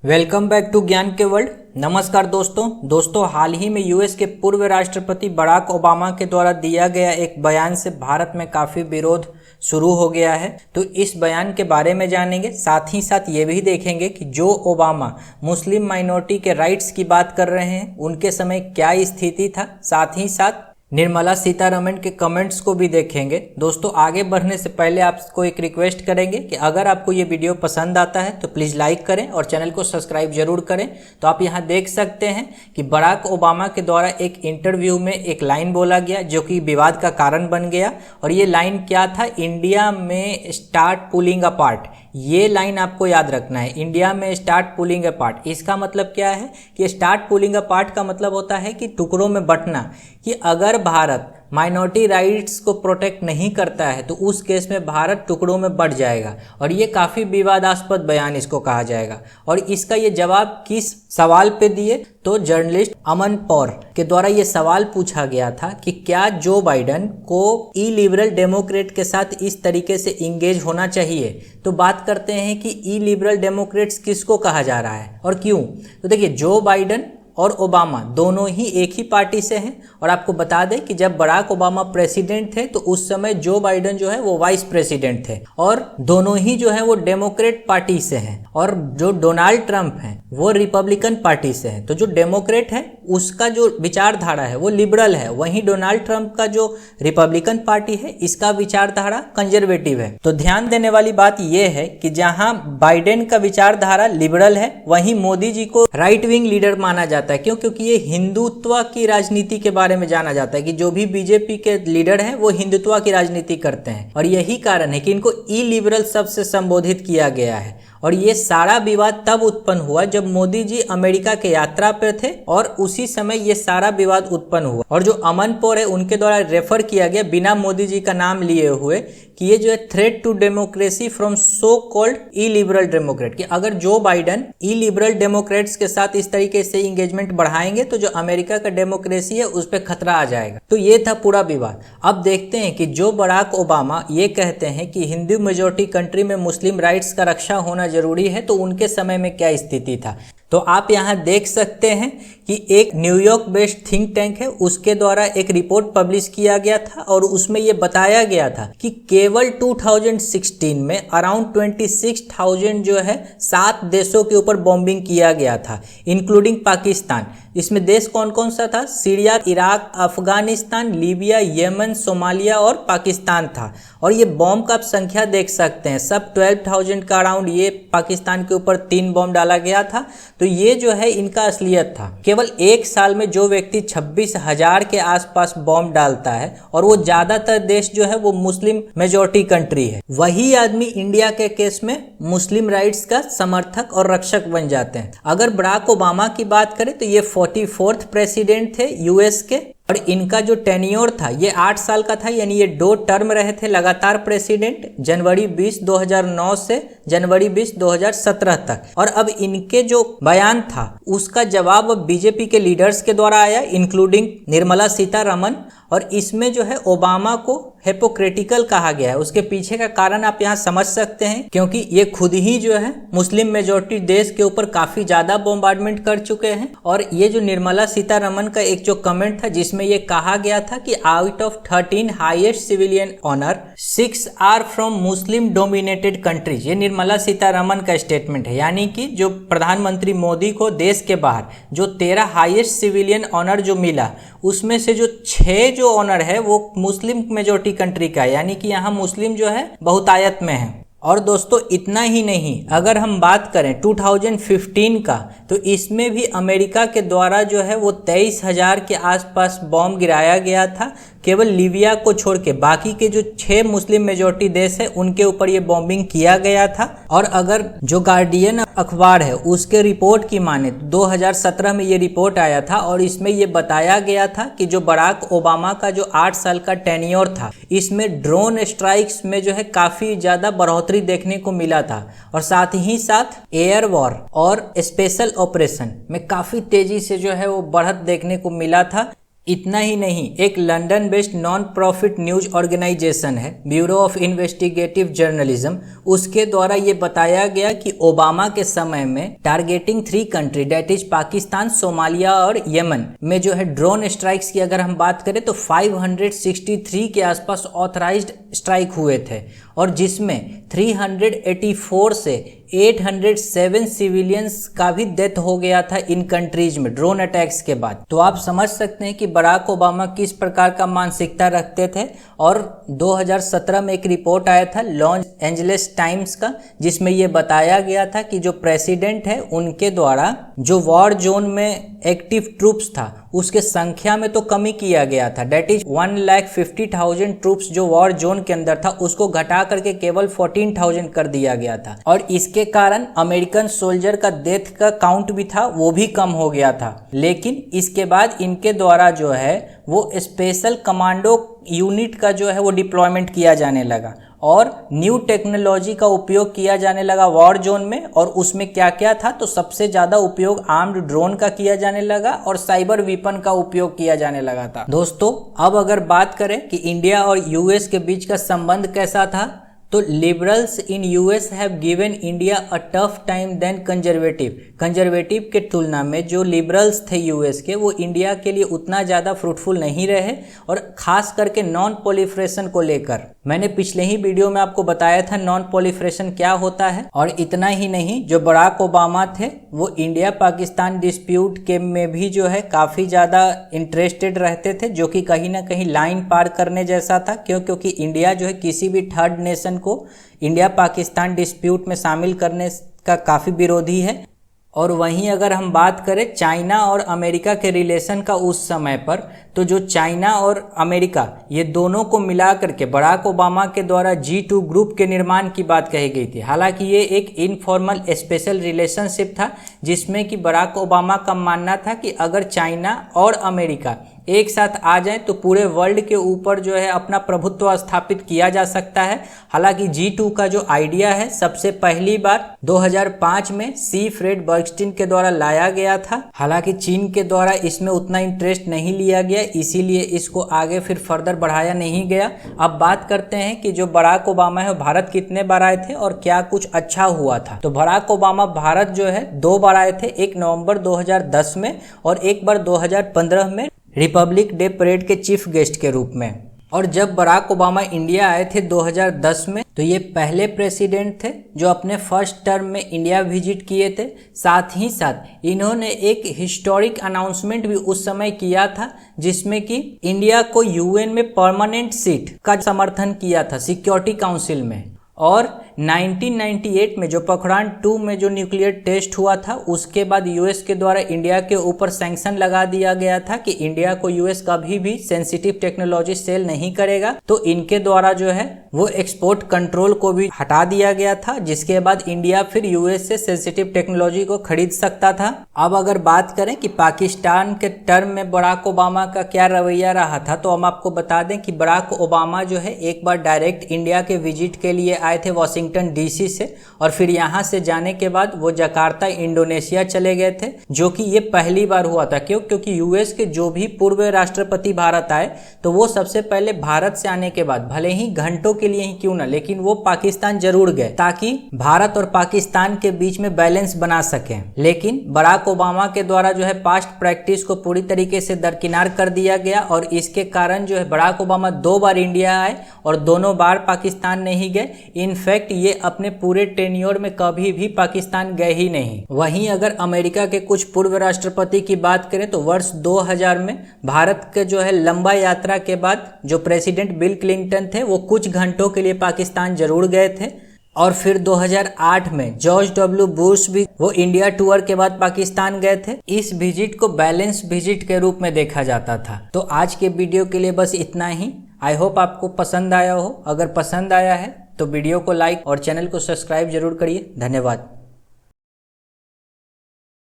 Welcome back to ज्ञान के world. नमस्कार दोस्तों, हाल ही में यूएस के पूर्व राष्ट्रपति बराक ओबामा के द्वारा दिया गया एक बयान से भारत में काफ़ी विरोध शुरू हो गया है। तो इस बयान के बारे में जानेंगे, साथ ही साथ ये भी देखेंगे कि जो ओबामा मुस्लिम माइनॉरिटी के राइट्स की बात कर रहे हैं उनके समय क्या स्थिति था। साथ ही साथ निर्मला सीतारमण के कमेंट्स को भी देखेंगे। दोस्तों, आगे बढ़ने से पहले आपको एक रिक्वेस्ट करेंगे कि अगर आपको ये वीडियो पसंद आता है तो प्लीज़ लाइक करें और चैनल को सब्सक्राइब जरूर करें। तो आप यहाँ देख सकते हैं कि बराक ओबामा के द्वारा एक इंटरव्यू में एक लाइन बोला गया जो कि विवाद का कारण बन गया। और ये लाइन क्या था? इंडिया में स्टार्ट पुलिंग अपार्ट। ये लाइन आपको याद रखना है, इंडिया में स्टार्ट पुलिंग अपार्ट। इसका मतलब क्या है कि स्टार्ट पुलिंग अपार्ट का मतलब होता है कि टुकड़ों में बंटना, कि अगर भारत माइनॉरिटी राइट्स को प्रोटेक्ट नहीं करता है तो उस केस में भारत टुकड़ों में बंट जाएगा। और ये काफ़ी विवादास्पद बयान इसको कहा जाएगा। और इसका ये जवाब किस सवाल पे दिए? तो जर्नलिस्ट अमन पौर के द्वारा ये सवाल पूछा गया था कि क्या जो बाइडन को ई लिबरल डेमोक्रेट के साथ इस तरीके से इंगेज होना चाहिए। तो बात करते हैं कि ई लिबरल डेमोक्रेट्स किसको कहा जा रहा है और क्यों। तो देखिए, जो बाइडन और ओबामा दोनों ही एक ही पार्टी से हैं। और आपको बता दें कि जब बराक ओबामा प्रेसिडेंट थे तो उस समय जो बाइडन जो है वो वाइस प्रेसिडेंट थे, और दोनों ही जो है वो डेमोक्रेट पार्टी से हैं। और जो डोनाल्ड ट्रंप हैं वो रिपब्लिकन पार्टी से हैं। तो जो डेमोक्रेट है उसका जो विचारधारा है वो लिबरल है, वहीं डोनाल्ड ट्रंप का जो रिपब्लिकन पार्टी है इसका विचारधारा कंजर्वेटिव है। तो ध्यान देने वाली बात यह है कि जहां बाइडेन का विचारधारा लिबरल है वहीं मोदी जी को राइट विंग लीडर माना जाता है। क्यों? क्योंकि ये हिंदुत्व की राजनीति के बारे में जाना जाता है कि जो भी बीजेपी के लीडर हैं वो हिंदुत्व की राजनीति करते हैं। और यही कारण है कि इनको ई लिबरल शब्द से संबोधित किया गया है। और ये सारा विवाद तब उत्पन्न हुआ जब मोदी जी अमेरिका के यात्रा पर थे, और उसी समय ये सारा विवाद उत्पन्न हुआ। और जो अमन पौर है उनके द्वारा रेफर किया गया बिना मोदी जी का नाम लिए हुए कि ये जो है threat to democracy from so called ई लिबरल डेमोक्रेट, कि अगर जो बाइडन ई लिबरल डेमोक्रेट्स के साथ इस तरीके से इंगेजमेंट बढ़ाएंगे तो जो अमेरिका का डेमोक्रेसी है उस पर खतरा आ जाएगा। तो ये था पूरा विवाद। अब देखते हैं कि जो बराक ओबामा ये कहते हैं कि हिंदू मेजोरिटी कंट्री में मुस्लिम राइट्स का रक्षा होना जरूरी है, तो उनके समय में क्या स्थिति था। तो आप यहाँ देख सकते हैं कि एक न्यूयॉर्क बेस्ड थिंक टैंक है, उसके द्वारा एक रिपोर्ट पब्लिश किया गया था और उसमें ये बताया गया था कि केवल 2016 में अराउंड 26,000 जो है 7 देशों के ऊपर बॉम्बिंग किया गया था, इंक्लूडिंग पाकिस्तान। इसमें देश कौन कौन सा था? Syria, Iraq, Afghanistan, Libya, Yemen, Somalia और पाकिस्तान था। और ये बॉम्ब का आप संख्या देख सकते हैं, सब 12,000 का अराउंड ये पाकिस्तान के ऊपर 3 बॉम्ब डाला गया था। तो ये जो है इनका असलियत था। केवल एक साल में जो व्यक्ति 26,000 के आसपास बॉम्ब डालता है, और वो ज्यादातर देश जो है वो मुस्लिम मेजोरिटी कंट्री है, वही आदमी इंडिया के केस में मुस्लिम राइट्स का समर्थक और रक्षक बन जाते हैं। अगर बराक ओबामा की बात करें तो ये 44th प्रेसिडेंट थे यूएस के, और इनका जो टेन्योर था ये 8 साल का था, यानी ये 2 टर्म रहे थे लगातार प्रेसिडेंट, जनवरी 20, 2009 से जनवरी 20, 2017 तक। और अब इनके जो बयान था उसका जवाब अब बीजेपी के लीडर्स के द्वारा आया, इंक्लूडिंग निर्मला सीतारमण। और इसमें जो है ओबामा को हिपोक्रेटिकल कहा गया है। उसके पीछे का कारण आप यहाँ समझ सकते हैं, क्योंकि ये खुद ही जो है मुस्लिम मेजोरिटी देश के ऊपर काफी ज्यादा बॉम्बार्डमेंट कर चुके हैं। और ये जो निर्मला सीतारमण का एक जो कमेंट था जिसमें ये कहा गया था कि out of 13 highest civilian honour 6 are from Muslim dominated countries, ये निर्मला सीतारमण का स्टेटमेंट है। यानी कि जो प्रधानमंत्री मोदी को देश के बाहर जो 13 हाईएस्ट सिविलियन ऑनर जो मिला उसमें से जो 6 जो ऑनर है वो मुस्लिम मेजोरिटी कंट्री का है, यानी कि यहाँ मुस्लिम जो है बहुतायत में है। और दोस्तों, इतना ही नहीं, अगर हम बात करें 2015 का, तो इसमें भी अमेरिका के द्वारा जो है वो 23,000 के आसपास बॉम्ब गिराया गया था, केवल लीबिया को छोड़ के। बाकी के जो 6 मुस्लिम मेजोरिटी देश है उनके ऊपर ये बॉम्बिंग किया गया था। और अगर जो गार्डियन अखबार है उसके रिपोर्ट की माने 2017 में ये रिपोर्ट आया था, और इसमें ये बताया गया था कि जो बराक ओबामा का जो 8 साल का टेन्योर था इसमें ड्रोन स्ट्राइक्स में जो है काफी ज्यादा बढ़ोतरी देखने को मिला था। और साथ ही साथ एयर वॉर और स्पेशल ऑपरेशन में काफी तेजी से जो है वो बढ़त देखने को मिला था। इतना ही नहीं, एक London based non profit news organisation है ब्यूरो ऑफ इन्वेस्टिगेटिव जर्नलिज्म, उसके द्वारा ये बताया गया कि ओबामा के समय में targeting 3 country that is Pakistan, Somalia और यमन में जो है ड्रोन स्ट्राइक्स की अगर हम बात करें तो 563 के आसपास ऑथराइज्ड स्ट्राइक हुए थे और जिसमें 384 से 807 सिविलियंस का भी डेथ हो गया था इन कंट्रीज में ड्रोन अटैक्स के बाद। तो आप समझ सकते हैं कि बराक ओबामा किस प्रकार का मानसिकता रखते थे। और 2017 में एक रिपोर्ट आया था लॉस एंजलिस टाइम्स का, जिसमें यह बताया गया था कि जो प्रेसिडेंट है उनके द्वारा जो वॉर जोन में एक्टिव ट्रूप्स था उसके संख्या में तो कमी किया गया था, डेट इज 1,50,000 ट्रूप्स जो वॉर जोन के अंदर था उसको घटा करके केवल 14,000 कर दिया गया था। और इसके कारण अमेरिकन सोल्जर का डेथ का काउंट भी था वो भी कम हो गया था। लेकिन इसके बाद इनके द्वारा जो है वो स्पेशल कमांडो यूनिट का जो है वो डिप्लॉयमेंट किया जाने लगा और न्यू टेक्नोलॉजी का उपयोग किया जाने लगा वॉर जोन में। और उसमें क्या क्या था, तो सबसे ज्यादा उपयोग आर्म्ड ड्रोन का किया जाने लगा और साइबर वेपन का उपयोग किया जाने लगा था। दोस्तों अब अगर बात करें कि इंडिया और यूएस के बीच का संबंध कैसा था, तो liberals in US have given India a tough time than conservative के तुलना में जो लिबरल्स थे यूएस के वो इंडिया के लिए उतना ज़्यादा फ्रूटफुल नहीं रहे और खास करके नॉन प्रोलिफरेशन को लेकर। मैंने पिछले ही वीडियो में आपको बताया था नॉन प्रोलिफरेशन क्या होता है। और इतना ही नहीं, जो बराक ओबामा थे वो इंडिया पाकिस्तान डिस्प्यूट के में भी जो है काफ़ी ज़्यादा इंटरेस्टेड रहते थे, जो कि कहीं ना कहीं लाइन पार करने जैसा था। क्योंकि इंडिया जो है किसी भी थर्ड नेशन को इंडिया पाकिस्तान डिस्प्यूट में शामिल करने का काफ़ी विरोधी है। और वहीं अगर हम बात करें चाइना और अमेरिका के रिलेशन का उस समय पर, तो जो चाइना और अमेरिका ये दोनों को मिला करके बराक ओबामा के द्वारा G2 ग्रुप के निर्माण की बात कही गई थी। हालांकि ये एक इनफॉर्मल स्पेशल रिलेशनशिप था जिसमें कि बराक ओबामा का मानना था कि अगर चाइना और अमेरिका एक साथ आ जाएं तो पूरे वर्ल्ड के ऊपर जो है अपना प्रभुत्व स्थापित किया जा सकता है। हालांकि G2 का जो आइडिया है सबसे पहली बार 2005 में सी फ्रेड बर्गस्टीन के द्वारा लाया गया था। हालांकि चीन के द्वारा इसमें उतना इंटरेस्ट नहीं लिया गया, इसीलिए इसको आगे फिर फर्दर बढ़ाया नहीं गया। अब बात करते हैं कि जो बराक ओबामा है भारत कितने बार आए थे और क्या कुछ अच्छा हुआ था। तो बराक ओबामा भारत जो है 2 बार आए थे, एक नवंबर 2010 में और एक बार 2015 में रिपब्लिक डे परेड के चीफ गेस्ट के रूप में। और जब बराक ओबामा इंडिया आए थे 2010 में, तो ये पहले प्रेसिडेंट थे जो अपने फर्स्ट टर्म में इंडिया विजिट किए थे। साथ ही साथ इन्होंने एक हिस्टोरिक अनाउंसमेंट भी उस समय किया था जिसमें कि इंडिया को यूएन में परमानेंट सीट का समर्थन किया था सिक्योरिटी काउंसिल में। और 1998 में जो पोखरान 2 में जो न्यूक्लियर टेस्ट हुआ था उसके बाद यूएस के द्वारा इंडिया के ऊपर सैंक्शन लगा दिया गया था कि इंडिया को यूएस कभी भी सेंसिटिव टेक्नोलॉजी सेल नहीं करेगा। तो इनके द्वारा जो है वो एक्सपोर्ट कंट्रोल को भी हटा दिया गया था, जिसके बाद इंडिया फिर यूएस से सेंसिटिव टेक्नोलॉजी को खरीद सकता था। अब अगर बात करें कि पाकिस्तान के टर्म में बराक ओबामा का क्या रवैया रहा था, तो हम आपको बता दें कि बराक ओबामा जो है एक बार डायरेक्ट इंडिया के विजिट के लिए आए थे वाशिंगटन डीसी से, और फिर यहाँ से जाने के बाद वो जकार्ता इंडोनेशिया चले गए थे, जो कि ये पहली बार हुआ था। क्योंकि यूएस के जो भी पूर्व राष्ट्रपति भारत आए तो वो सबसे पहले भारत से आने के बाद भले ही घंटों के लिए ही क्यों ना, लेकिन वो पाकिस्तान जरूर गए ताकि भारत और पाकिस्तान के बीच में बैलेंस बना सकें। लेकिन बराक ओबामा के द्वारा जो है पास्ट प्रैक्टिस को पूरी तरीके से दरकिनार कर दिया गया, और इसके कारण जो है बराक ओबामा 2 बार इंडिया आए और दोनों बार पाकिस्तान नहीं गए। इनफैक्ट ये अपने पूरे टेन्योर में कभी भी पाकिस्तान गए ही नहीं। वहीं अगर अमेरिका के कुछ पूर्व राष्ट्रपति की बात करें तो वर्ष 2000 में भारत के जो है लंबा यात्रा के बाद जो प्रेसिडेंट बिल क्लिंटन थे वो कुछ घंटों के लिए पाकिस्तान जरूर गए थे। और फिर 2008 में जॉर्ज डब्ल्यू बुश भी वो इंडिया टूर के बाद पाकिस्तान गए थे। इस विजिट को बैलेंस विजिट के रूप में देखा जाता था। तो आज के वीडियो के लिए बस इतना ही। आई होप आपको पसंद आया हो। अगर पसंद आया है तो वीडियो को लाइक और चैनल को सब्सक्राइब जरूर करिए। धन्यवाद।